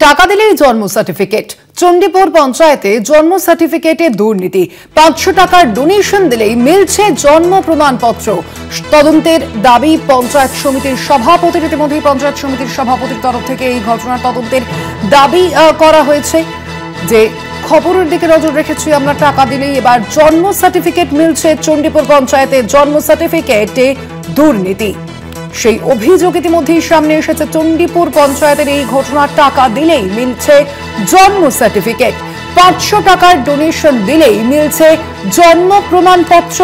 টাকা দিলেই জন্ম সার্টিফিকেট। চণ্ডীপুর পঞ্চায়েতে জন্ম সার্টিফিকেটে দুর্নীতি। 500 টাকার ডোনেশন দিলেই মিলছে জন্ম প্রমাণপত্র। তদন্তের দাবি পঞ্চায়েত সমিতির সভাপতির। ইতিমধ্যে পঞ্চায়েত সমিতির সভাপতির তরফ থেকে এই ঘটনার তদন্তের দাবি করা হয়েছে। যে খবরের দিকে নজর রেখেছি আমরা, টাকা দিলেই এবার জন্ম সার্টিফিকেট মিলছে। চণ্ডীপুর পঞ্চায়েতে জন্ম সার্টিফিকেটে দুর্নীতি, সেই অভিযোগ ইতিমধ্যেই সামনে এসেছে। চণ্ডীপুর পঞ্চায়েতের এই ঘটনা, টাকা দিলেই মিলছে জন্ম সার্টিফিকেট। 500 টাকার ডোনেশন দিলেই মিলছে জন্ম প্রমাণপত্র।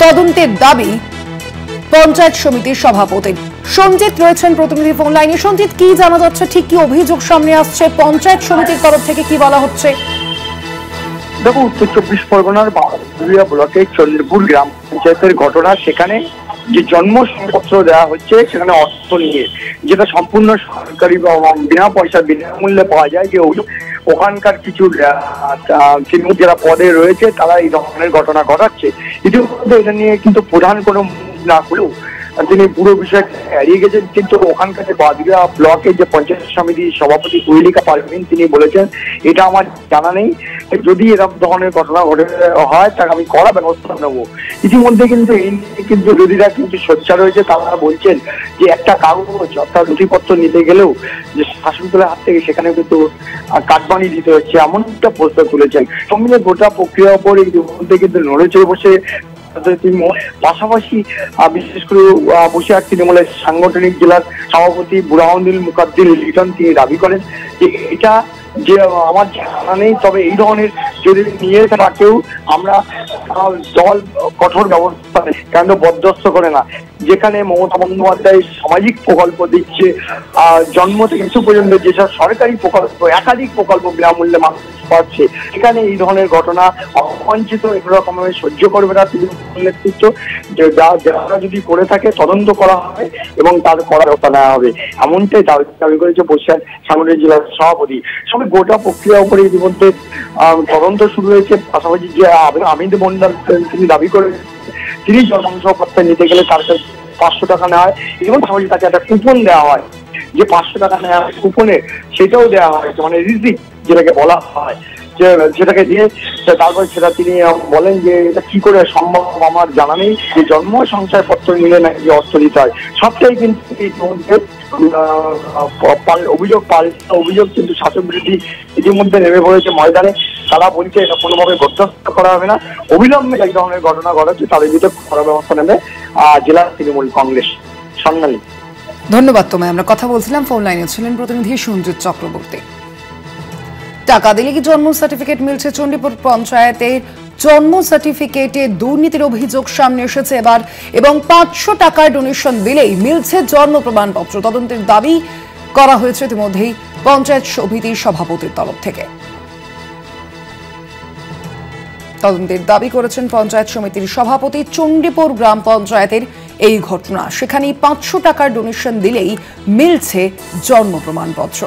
তদন্তের দাবি পঞ্চায়েত সমিতির সভাপতির। সঞ্জিত রয়েছেন প্রতিনিধি ফোন লাইনে। সঞ্জিত, কি জানা যাচ্ছে, ঠিক কি অভিযোগ সামনে আসছে, পঞ্চায়েত সমিতির তরফ থেকে কি বলা হচ্ছে? দেখো, উত্তর 24 পরগনার বাউরিয়া ব্লকের চন্দ্রপুর গ্রাম পঞ্চায়েতের ঘটনা। সেখানে যে জন্ম সনদপত্র দেওয়া হচ্ছে সেখানে অর্থ নিয়ে, যেটা সম্পূর্ণ সরকারি বিনা পয়সা বিনামূল্যে পাওয়া যায়, যে ওখানকার কিছু যারা পদে রয়েছে তারা এই ধরনের ঘটনা ঘটাচ্ছে। ইতিমধ্যে এটা নিয়ে কিন্তু প্রধান কোনো না হলেও তিনি পুরো বিষয়টা এড়িয়ে গেছেন। কিন্তু ওখানকার যে বাদুরিয়া ব্লকের যে পঞ্চায়েত সমিতির সভাপতি কুইলিকা পারভিন, তিনি বলেছেন এটা আমার জানা নেই, যদি এরকম ধরনের ঘটনা ঘটে হয় তাকে আমি কড়া ব্যবস্থা নেবো। ইতিমধ্যে কিন্তু এই কিন্তু বিরোধীরা কিন্তু সোচ্চার রয়েছে। তারা বলছেন যে একটা কাগজ অর্থাৎ নথিপত্র নিতে গেলেও যে শাসনতলের হাত থেকে সেখানে কিন্তু কাটবানি দিতে হচ্ছে, এমন একটা প্রশ্ন তুলেছেন। সঙ্গে গোটা প্রক্রিয়ার উপর ইতিমধ্যে কিন্তু নড়ে চড়ে বসে, পাশাপাশি বিশেষ করে বসিরহাট তৃণমূলের সাংগঠনিক জেলার সভাপতি বুরহানুল মুকাদ্দির লিটন, তিনি দাবি করেন যে এটা যে আমার জানা নেই, তবে এই ধরনের যদি নিয়ে থাকেও আমরা দল কঠোর ব্যবস্থা নেই, কেন বরদাস্ত করে না। যেখানে মমতা বন্দ্যোপাধ্যায় সামাজিক প্রকল্প দিচ্ছে, জন্ম থেকে মৃত্যু পর্যন্ত যেসব সরকারি প্রকল্প, একাধিক প্রকল্প বিনামূল্যে মানুষ পাচ্ছে, সেখানে এই ধরনের ঘটনা অবাঞ্ছিত এরকম সহ্য করবে না তৃণমূল নেতৃত্ব। যারা যদি করে থাকে তদন্ত করা হবে এবং তার করার ব্যবস্থা নেওয়া হবে, এমনটাই দাবি করেছে বসিরহাট সাংগঠনিক জেলার সভাপতি। সঙ্গে গোটা প্রক্রিয়ার উপরে ইতিমধ্যে তদন্ত শুরু হয়েছে। পাশাপাশি যে আমিদ মন্ডল, তিনি দাবি করে তিনি জন্মশংসাপত্র নিতে গেলে তার কাছে 500 টাকা নেওয়া হয় এবং পাশাপাশি তাকে একটা কুপন দেওয়া হয়, যে 500 টাকা নেওয়া হয় কুপনে, সেটাও দেওয়া হয়েছে, মানে রিসিপ্ট যেটাকে বলা হয়, যে সেটাকে দিয়ে তারপর সেটা তিনি বলেন যে এটা কি করে সম্ভব আমার জানা নেই, যে জন্ম সংশয়পত্র নিলে নাকি অর্থ দিতে হয়। সবটাই কিন্তু ইতিমধ্যে অভিযোগ কিন্তু শাসক বিরোধী ইতিমধ্যে নেমে পড়েছে ময়দানে। তারা বলছে এটা কোনোভাবে বরদাস্ত করা হবে না, অবিলম্বে এই ধরনের ঘটনা ঘটাচ্ছে তাদের বিরুদ্ধে কড়া ব্যবস্থা নেবে জেলা তৃণমূল কংগ্রেস। স্বর্ণালী, ধন্যবাদ তোমায়। আমরা কথা বলছিলাম, ফোন লাইনে ছিলেন প্রতিনিধি সঞ্জিত চক্রবর্তী। টাকা দিলে কি জন্ম সার্টিফিকেট মিলছে? চণ্ডীপুর পঞ্চায়েতের জন্ম সার্টিফিকেটে দুর্নীতির অভিযোগ সামনে এসেছে এবার, এবং 500 টাকার ডোনেশন দিলেই মিলছে জন্ম প্রমাণপত্র। তদন্তের দাবি করা হয়েছে ইতিমধ্যেই পঞ্চায়েত সমিতির সভাপতির তরফ থেকে। তদন্তের দাবি করেছেন পঞ্চায়েত সমিতির সভাপতি। চণ্ডীপুর গ্রাম পঞ্চায়েতের এই ঘটনা, সেখানে 500 টাকার ডোনেশন দিলেই মিলছে জন্ম প্রমাণপত্র।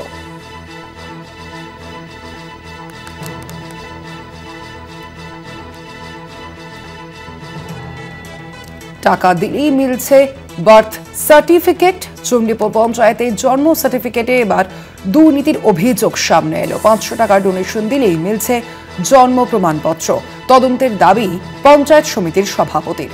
টাকা দিলেই মিলছে বার্থ সার্টিফিকেট। চণ্ডীপুর পঞ্চায়েতের জন্ম সার্টিফিকেটে এবার দুর্নীতির অভিযোগ সামনে এলো। 500 টাকা ডোনেশন দিলেই মিলছে জন্ম প্রমাণপত্র। তদন্তের দাবি পঞ্চায়েত সমিতির সভাপতির।